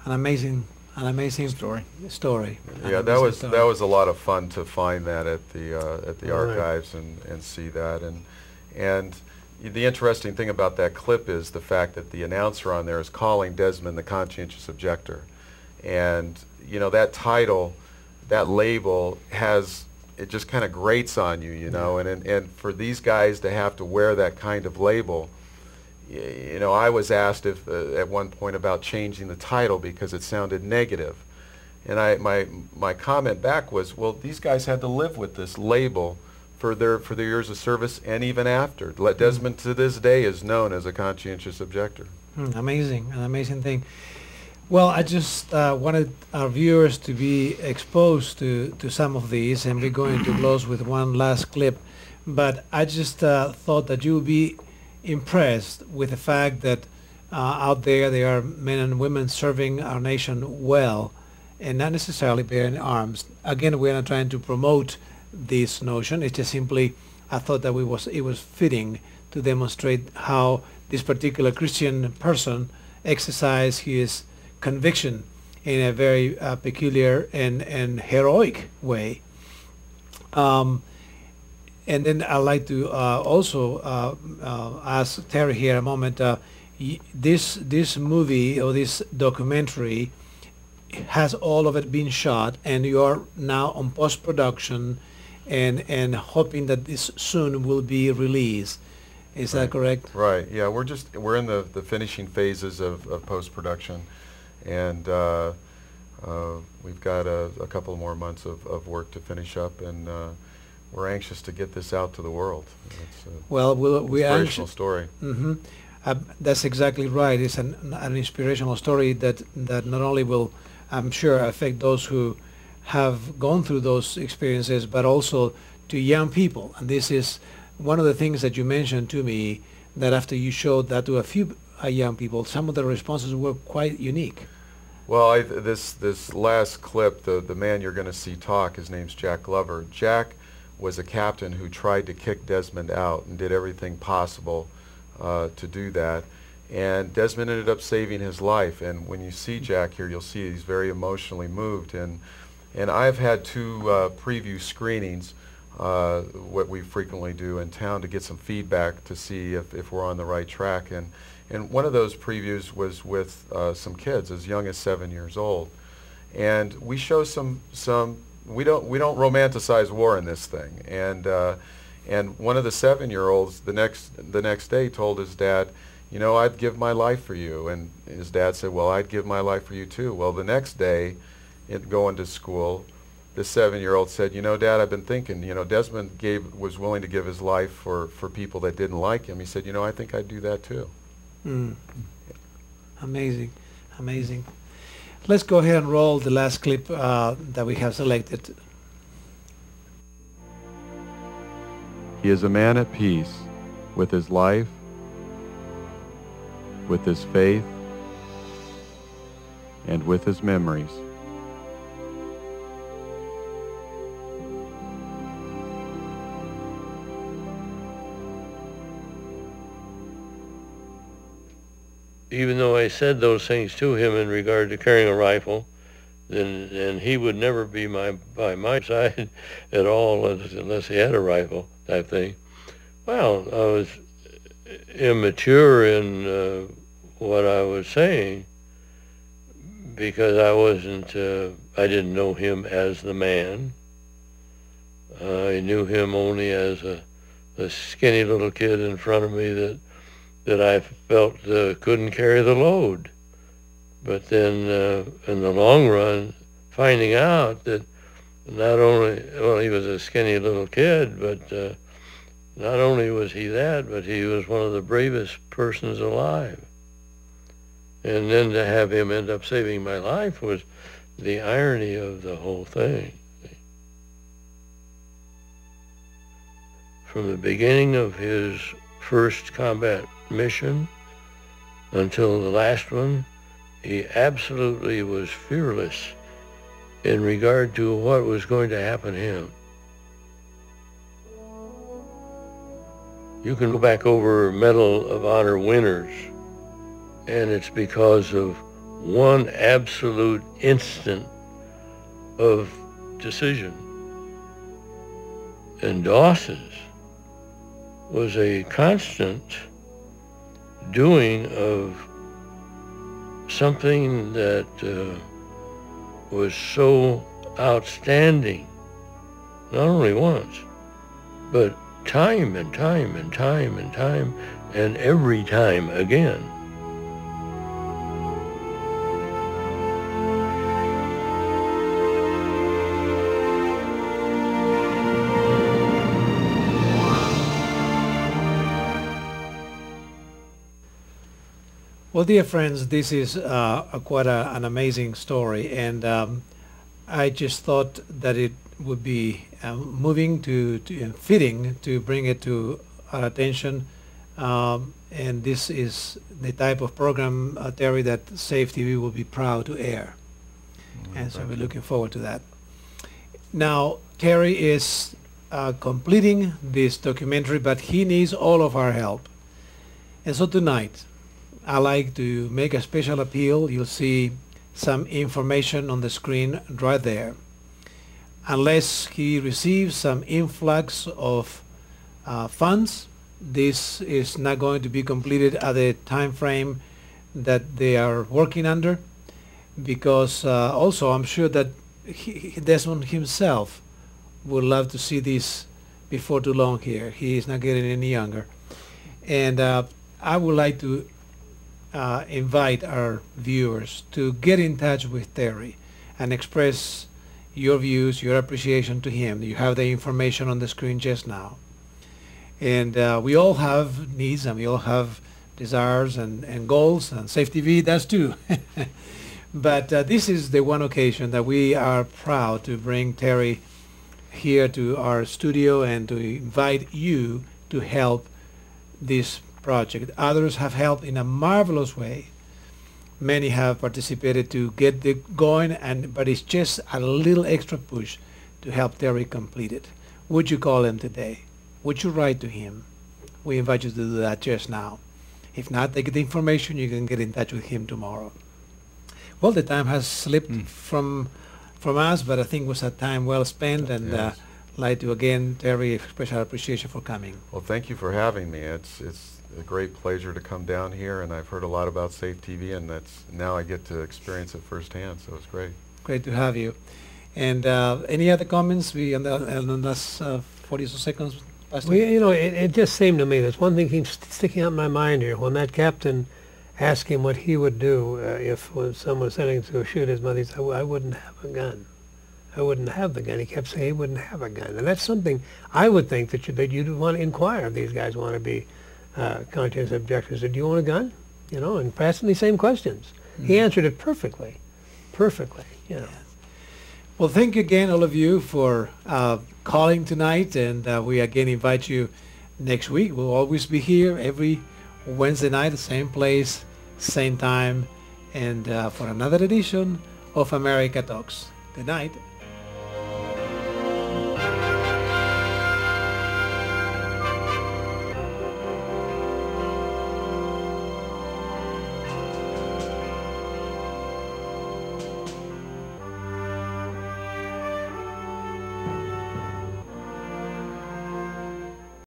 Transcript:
An amazing story. An Yeah, that amazing was story. a lot of fun to find that at the Right. archives and see that and the interesting thing about that clip is the fact that the announcer on there is calling Desmond the conscientious objector, and you know that title, that label has it just kind of grates on you, you know, and for these guys to have to wear that kind of label. You know, I was asked if at one point about changing the title because it sounded negative. And my comment back was, well, these guys had to live with this label for their years of service and even after. Desmond to this day is known as a conscientious objector. Amazing, an amazing thing. Well, I just wanted our viewers to be exposed to some of these, and we're going to close with one last clip. But I just thought that you would be impressed with the fact that out there are men and women serving our nation well, and not necessarily bearing arms. Again, we're not trying to promote this notion. It's just simply I thought that it was fitting to demonstrate how this particular Christian person exercised his conviction in a very peculiar and heroic way. Um, and then I'd like to also ask Terry here a moment. This movie or this documentary has all of it been shot, and you are now on post production, and hoping that this soon will be released. Is that Right. correct? Right. Yeah, we're in the finishing phases of post production, and we've got a couple more months of work to finish up, and we're anxious to get this out to the world. It's an Well, we are inspirational story. hmm that's exactly right. It's an inspirational story that not only will, I'm sure, affect those who have gone through those experiences, but also to young people. And this is one of the things that you mentioned to me, that after you showed that to a few young people, some of the responses were quite unique. Well, this last clip, the man you're going to see talk, his name's Jack Glover. Jack was a captain who tried to kick Desmond out and did everything possible to do that. And Desmond ended up saving his life. And when you see Jack here, you'll see he's very emotionally moved. And I've had two preview screenings, what we frequently do in town, to get some feedback to see if we're on the right track. And one of those previews was with some kids as young as 7 years old. And we show some we don't romanticize war in this thing. And one of the 7-year-olds the next day told his dad, you know, I'd give my life for you. And his dad said, well, I'd give my life for you too. Well, the next day, going to school, the 7-year-old said, you know, Dad, I've been thinking, you know, Desmond was willing to give his life for people that didn't like him. He said, you know, I think I'd do that too. Mm. Amazing, amazing. Let's go ahead and roll the last clip that we have selected. He is a man at peace with his life, with his faith, and with his memories. Even though I said those things to him in regard to carrying a rifle, then he would never be by my side at all unless he had a rifle type thing. Well, I was immature in what I was saying because I didn't know him as the man. I knew him only as a skinny little kid in front of me that I felt couldn't carry the load. But then in the long run, finding out that not only, well, he was a skinny little kid, but not only was he that, but he was one of the bravest persons alive. And then to have him end up saving my life was the irony of the whole thing. From the beginning of his first combat mission until the last one, he absolutely was fearless in regard to what was going to happen to him. You can go back over Medal of Honor winners, and it's because of one absolute instant of decision. And Dawson's was a constant doing of something that was so outstanding, not only once, but time and time and time and time and every time again. Well, dear friends, this is quite an amazing story, and I just thought that it would be moving and fitting to bring it to our attention. And this is the type of program, Terry, that SafeTV will be proud to air. And so we're looking forward to that. Now, Terry is completing this documentary, but he needs all of our help. And so tonight, I like to make a special appeal. You'll see some information on the screen right there. Unless he receives some influx of funds, this is not going to be completed at the time frame that they are working under, because also I'm sure that Desmond himself would love to see this before too long here. He is not getting any younger. And I would like to invite our viewers to get in touch with Terry and express your views, your appreciation to him. You have the information on the screen just now. And we all have needs, and we all have desires and goals, and SafeTV does too. But this is the one occasion that we are proud to bring Terry here to our studio and to invite you to help this project. Others have helped in a marvelous way. Many have participated to get it going, but it's just a little extra push to help Terry complete it. Would you call him today? Would you write to him? We invite you to do that just now. If not, take the information. You can get in touch with him tomorrow. Well, the time has slipped from us, but I think it was a time well spent, and Yes. like to again, Terry, express our appreciation for coming. Well, thank you for having me. It's a great pleasure to come down here, and I've heard a lot about SafeTV, and now I get to experience it firsthand, so it's great. Great to have you. And any other comments? We on the last 40 seconds, Pastor? Well, you know, it just seemed to me, there's one thing keeps sticking out in my mind here. When that captain asked him what he would do if someone was sending him to go shoot his mother, he said, I wouldn't have a gun. I wouldn't have the gun. He kept saying he wouldn't have a gun. And that's something I would think that you'd want to inquire if these guys want to be conscientious objectors. Do you own a gun? You know, and asking these same questions. He answered it perfectly. Perfectly, you know. Well, thank you again, all of you, for calling tonight, and we again invite you next week. We'll always be here every Wednesday night, same place, same time, and for another edition of America Talks. Good night.